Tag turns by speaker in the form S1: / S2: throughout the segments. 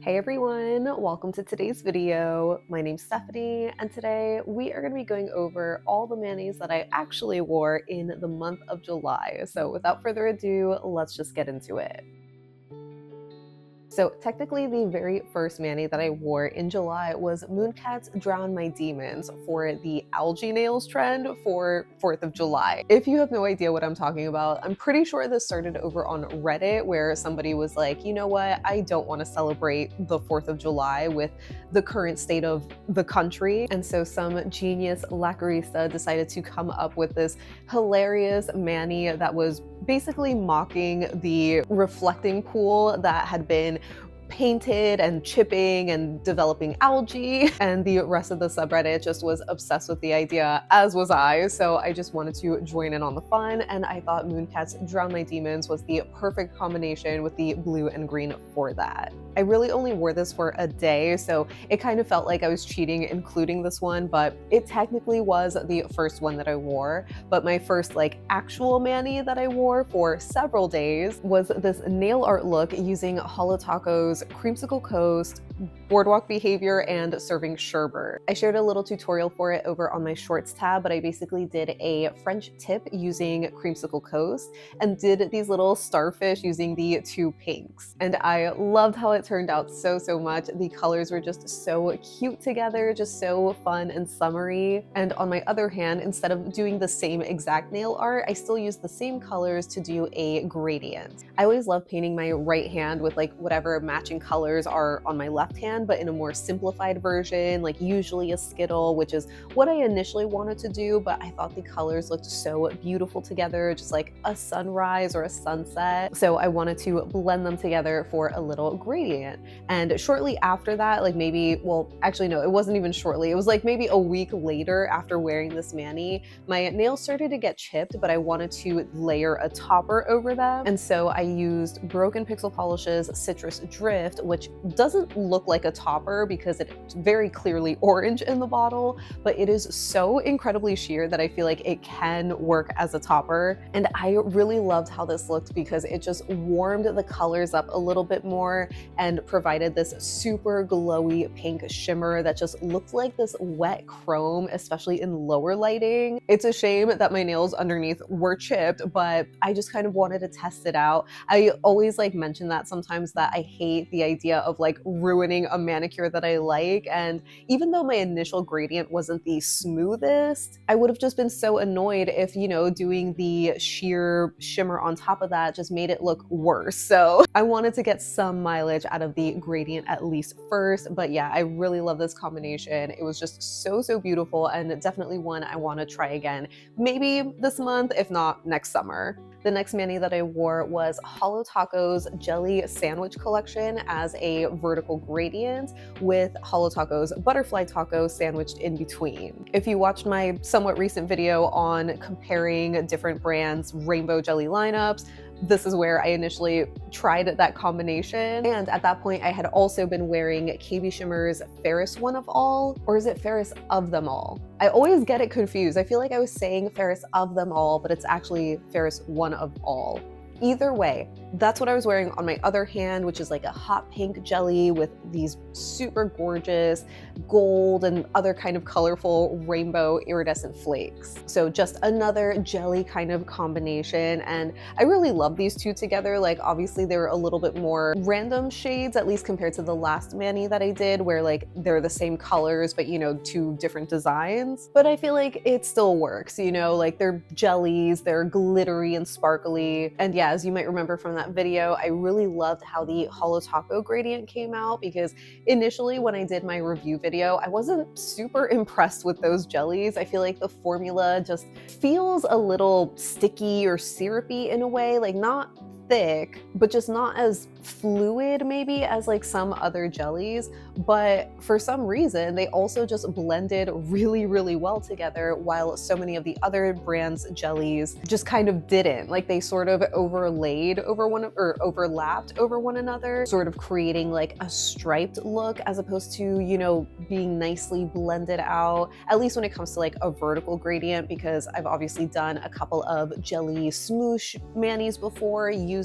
S1: Hey everyone, welcome to today's video. My name's Stephanie, and today we are going to be going over all the manis that I actually wore in the month of July. So without further ado, let's just get into it. So technically the very first mani that I wore in July was Mooncat's Drown My Demons for the algae nails trend for 4th of July. If you have no idea what I'm talking about, I'm pretty sure this started over on Reddit where somebody was like, you know what, I don't want to celebrate the 4th of July with the current state of the country. And so some genius lacquerista decided to come up with this hilarious mani that was basically mocking the reflecting pool that had been painted and chipping and developing algae, and the rest of the subreddit just was obsessed with the idea, as was I. So I just wanted to join in on the fun, and I thought Mooncat's Drown My Demons was the perfect combination with the blue and green for that. I really only wore this for a day, so it kind of felt like I was cheating including this one, but it technically was the first one that I wore. But my first actual mani that I wore for several days was this nail art look using Holo Creamsicle Coast, Boardwalk Behavior, and serving Sherbert. I shared a little tutorial for it over on my shorts tab, but I basically did a French tip using Creamsicle Coast and did these little starfish using the two pinks. And I loved how it turned out so much. The colors were just so cute together, just so fun and summery. And on my other hand, instead of doing the same exact nail art, I still used the same colors to do a gradient. I always love painting my right hand with whatever matching colors are on my left hand, but in a more simplified version, usually a Skittle, which is what I initially wanted to do, but I thought the colors looked so beautiful together, just like a sunrise or a sunset. So I wanted to blend them together for a little gradient. And shortly after that, actually no, it wasn't even shortly. It was maybe a week later after wearing this mani, my nails started to get chipped, but I wanted to layer a topper over them. And so I used Broken Pixel Polish's Citrus Drift, which doesn't look like a topper because it's very clearly orange in the bottle, but it is so incredibly sheer that I feel like it can work as a topper. And I really loved how this looked because it just warmed the colors up a little bit more and provided this super glowy pink shimmer that just looked like this wet chrome, especially in lower lighting. It's a shame that my nails underneath were chipped, but I just kind of wanted to test it out. I always mention that sometimes that I hate the idea of ruining a manicure that I like, and even though my initial gradient wasn't the smoothest, I would have just been so annoyed if, doing the sheer shimmer on top of that just made it look worse. So I wanted to get some mileage out of the gradient at least first, but yeah, I really love this combination. It was just so beautiful and definitely one I want to try again, maybe this month, if not next summer. The next mani that I wore was Holo Taco's Jelly Sandwich Collection as a vertical gradient with Holo Taco's Butterfly Taco sandwiched in between. If you watched my somewhat recent video on comparing different brands' rainbow jelly lineups, this is where I initially tried that combination. And at that point, I had also been wearing KBShimmer's Ferris One of All, or is it Ferris of Them All? I always get it confused. I feel like I was saying Ferris of Them All, but it's actually Ferris One of All. Either way, that's what I was wearing on my other hand, which is a hot pink jelly with these super gorgeous gold and other kind of colorful rainbow iridescent flakes. So just another jelly kind of combination. And I really love these two together. Obviously they're a little bit more random shades, at least compared to the last mani that I did, where they're the same colors, but two different designs. But I feel like it still works, they're jellies, they're glittery and sparkly. And yeah, as you might remember from that video, I really loved how the Holo Taco gradient came out because initially when I did my review video, I wasn't super impressed with those jellies. I feel like the formula just feels a little sticky or syrupy in a way, not thick, but just not as fluid maybe as some other jellies. But for some reason, they also just blended really well together, while so many of the other brands' jellies just kind of didn't. They sort of overlaid over overlapped over one another, sort of creating a striped look as opposed to, being nicely blended out, at least when it comes to a vertical gradient, because I've obviously done a couple of jelly smoosh manis before using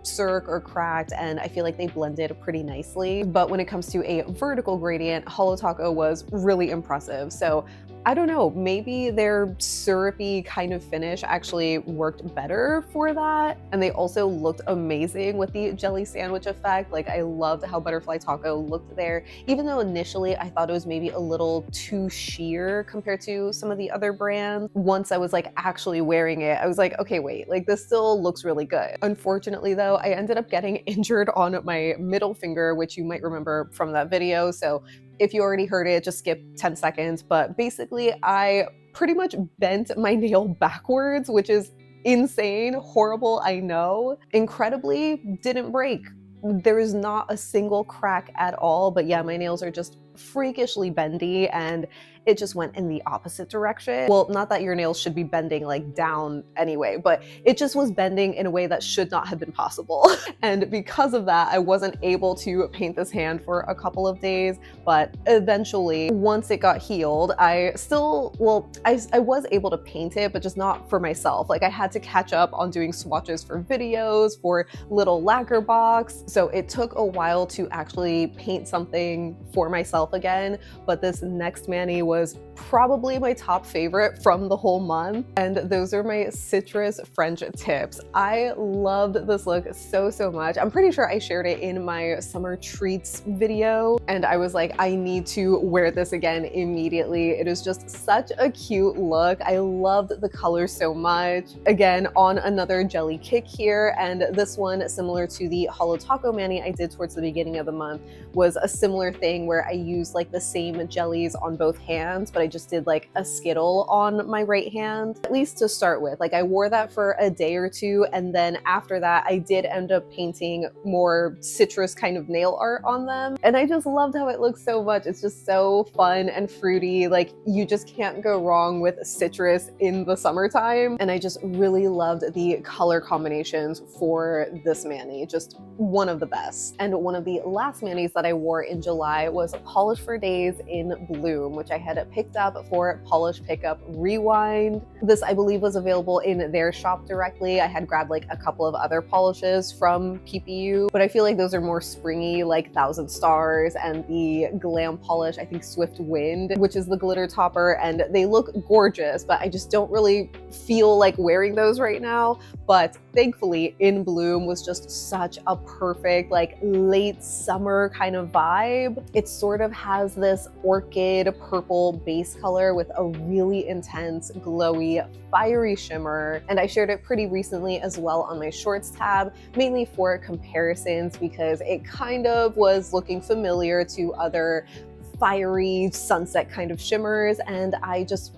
S1: Cirque or Crack compact, and I feel like they blended pretty nicely. But when it comes to a vertical gradient, Holo Taco was really impressive. So I don't know, maybe their syrupy kind of finish actually worked better for that. And they also looked amazing with the jelly sandwich effect. Like, I loved how Butterfly Taco looked there, even though initially I thought it was maybe a little too sheer compared to some of the other brands. Once I was like actually wearing it, I was like, okay, wait, like this still looks really good. Unfortunately though, I ended up getting injured on my middle finger, which you might remember from that video. So if you already heard it, just skip 10 seconds. But basically, I pretty much bent my nail backwards, which is insane, horrible, I know. Incredibly, didn't break. There is not a single crack at all, but yeah, my nails are just freakishly bendy, and it just went in the opposite direction. Well, not that your nails should be bending like down anyway, but it just was bending in a way that should not have been possible. And because of that, I wasn't able to paint this hand for a couple of days, but eventually, once it got healed, I was able to paint it, but just not for myself. Like, I had to catch up on doing swatches for videos, for little lacquer box. So it took a while to actually paint something for myself again, but this next mani was probably my top favorite from the whole month. And those are my citrus French tips. I loved this look so much. I'm pretty sure I shared it in my summer treats video, and I was like, I need to wear this again immediately. It is just such a cute look. I loved the color so much. Again, on another jelly kick here, and this one, similar to the Holo Taco mani I did towards the beginning of the month, was a similar thing where I used like the same jellies on both hands, but I just did like a Skittle on my right hand, at least to start with. Like, I wore that for a day or two, and then after that I did end up painting more citrus kind of nail art on them, and I just loved how it looks so much. It's just so fun and fruity. Like, you just can't go wrong with citrus in the summertime, and I just really loved the color combinations for this mani. Just one of the best. And one of the last manis that I wore in July was Polish for Days in Bloom, which I had picked up for Polish Pickup Rewind. This, I believe, was available in their shop directly. I had grabbed like a couple of other polishes from PPU, but I feel like those are more springy, like Thousand Stars, and the glam polish, I think Swift Wind, which is the glitter topper, and they look gorgeous, but I just don't really feel like wearing those right now. But thankfully, In Bloom was just such a perfect like late summer kind of vibe. It sort of has this orchid purple base color with a really intense, glowy, fiery shimmer. And I shared it pretty recently as well on my shorts tab, mainly for comparisons, because it kind of was looking familiar to other fiery sunset kind of shimmers, and I just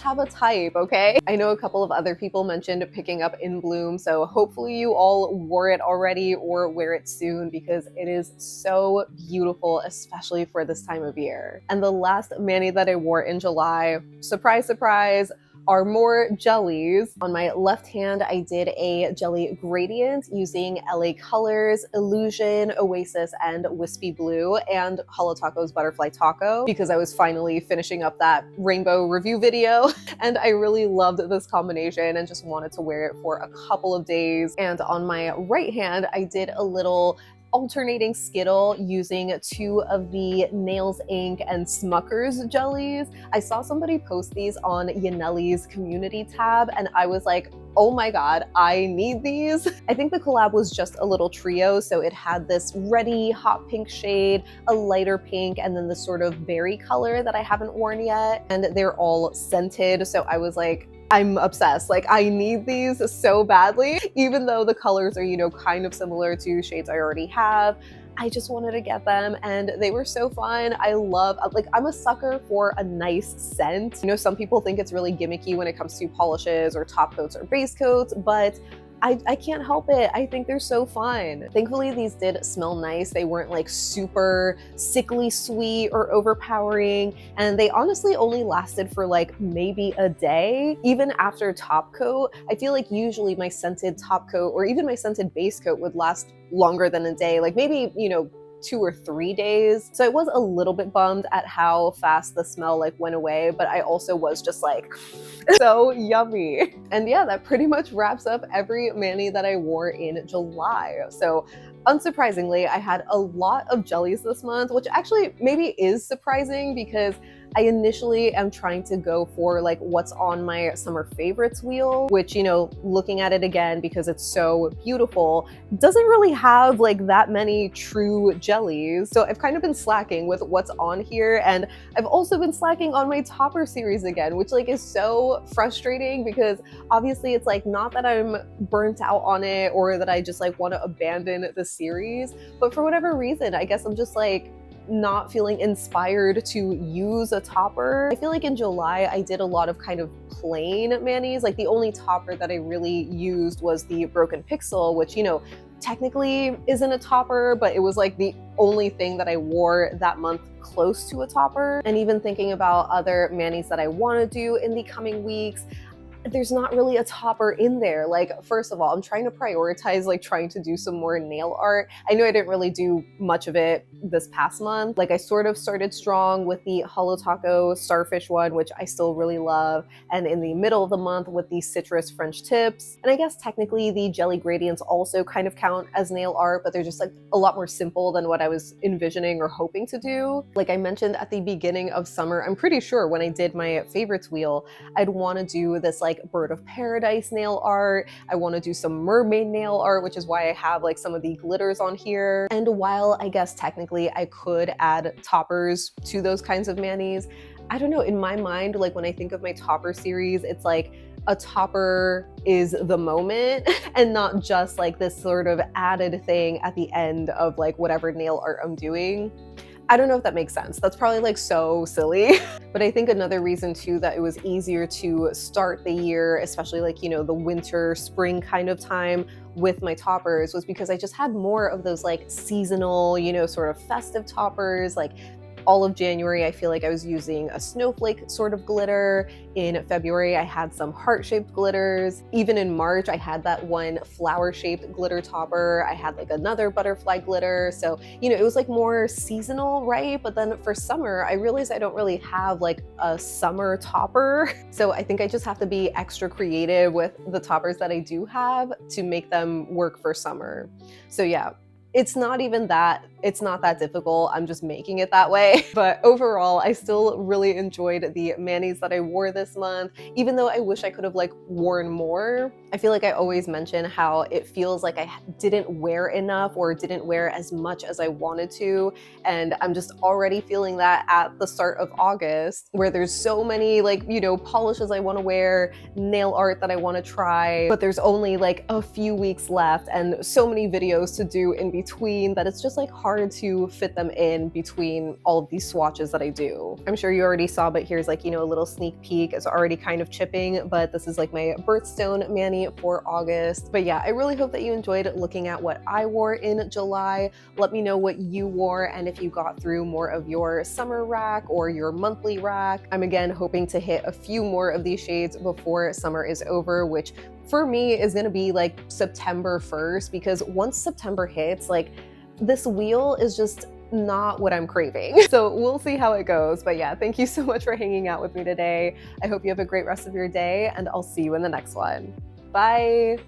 S1: have a type, okay? I know a couple of other people mentioned picking up In Bloom, so hopefully you all wore it already or wear it soon, because it is so beautiful, especially for this time of year. And the last mani that I wore in July, surprise, surprise, are more jellies. On my left hand, I did a jelly gradient using LA Colors, Illusion, Oasis, and Wispy Blue, and Holo Taco's Butterfly Taco, because I was finally finishing up that rainbow review video, and I really loved this combination and just wanted to wear it for a couple of days. And on my right hand, I did a little alternating Skittle using two of the Nails Inc. and Smuckers jellies. I saw somebody post these on Yanelli's community tab, and I was like, oh my god, I need these. I think the collab was just a little trio, so it had this reddy hot pink shade, a lighter pink, and then the sort of berry color that I haven't worn yet, and they're all scented, so I was like, I'm obsessed. Like, I need these so badly, even though the colors are, you know, kind of similar to shades I already have. I just wanted to get them, and they were so fun. I love, like, I'm a sucker for a nice scent. You know, some people think it's really gimmicky when it comes to polishes or top coats or base coats, but I can't help it. I think they're so fun. Thankfully, these did smell nice. They weren't like super sickly sweet or overpowering, and they honestly only lasted for like maybe a day. Even after top coat, I feel like usually my scented top coat or even my scented base coat would last longer than a day, like maybe, you know, 2 or 3 days. So I was a little bit bummed at how fast the smell like went away, but I also was just like, so yummy. And yeah, that pretty much wraps up every mani that I wore in July. So unsurprisingly, I had a lot of jellies this month, which actually maybe is surprising because I initially am trying to go for like what's on my summer favorites wheel, which, you know, looking at it again because it's so beautiful, doesn't really have like that many true jellies. So I've kind of been slacking with what's on here, and I've also been slacking on my topper series again, which like is so frustrating because obviously it's like not that I'm burnt out on it or that I just like want to abandon the series, but for whatever reason, I guess I'm just like not feeling inspired to use a topper. I feel like in July I did a lot of kind of plain manis. Like the only topper that I really used was the Broken Pixel, which, you know, technically isn't a topper, but it was like the only thing that I wore that month close to a topper. And even thinking about other manis that I want to do in the coming weeks, there's not really a topper in there. Like, first of all, I'm trying to prioritize like trying to do some more nail art. I know I didn't really do much of it this past month. Like I sort of started strong with the Holo Taco Starfish one, which I still really love, and in the middle of the month with the Citrus French Tips. And I guess technically the jelly gradients also kind of count as nail art, but they're just like a lot more simple than what I was envisioning or hoping to do. Like I mentioned at the beginning of summer, I'm pretty sure when I did my favorites wheel, I'd want to do this like Bird of Paradise nail art. I want to do some mermaid nail art, which is why I have like some of the glitters on here. And while I guess technically I could add toppers to those kinds of manis, I don't know, in my mind, like when I think of my topper series, it's like a topper is the moment and not just like this sort of added thing at the end of like whatever nail art I'm doing. I don't know if that makes sense. That's probably like so silly. But I think another reason too that it was easier to start the year, especially like, you know, the winter, spring kind of time with my toppers, was because I just had more of those like seasonal, you know, sort of festive toppers. Like all of January, I feel like I was using a snowflake sort of glitter. In February, I had some heart-shaped glitters. Even in March, I had that one flower-shaped glitter topper. I had like another butterfly glitter. So, you know, it was like more seasonal, right? But then for summer, I realized I don't really have like a summer topper. So I think I just have to be extra creative with the toppers that I do have to make them work for summer. So yeah. It's not that difficult. I'm just making it that way. But overall, I still really enjoyed the manis that I wore this month, even though I wish I could have like worn more. I feel like I always mention how it feels like I didn't wear enough or didn't wear as much as I wanted to. And I'm just already feeling that at the start of August, where there's so many like, you know, polishes I want to wear, nail art that I want to try, but there's only like a few weeks left and so many videos to do in between that it's just like hard to fit them in between all of these swatches that I do. I'm sure you already saw, but here's like, you know, a little sneak peek. It's already kind of chipping, but this is like my birthstone mani for August. But yeah, I really hope that you enjoyed looking at what I wore in July. Let me know what you wore and if you got through more of your summer rack or your monthly rack. I'm again hoping to hit a few more of these shades before summer is over, which for me is gonna be like September 1st, because once September hits, like this wheel is just not what I'm craving. So we'll see how it goes. But yeah, thank you so much for hanging out with me today. I hope you have a great rest of your day, and I'll see you in the next one. Bye.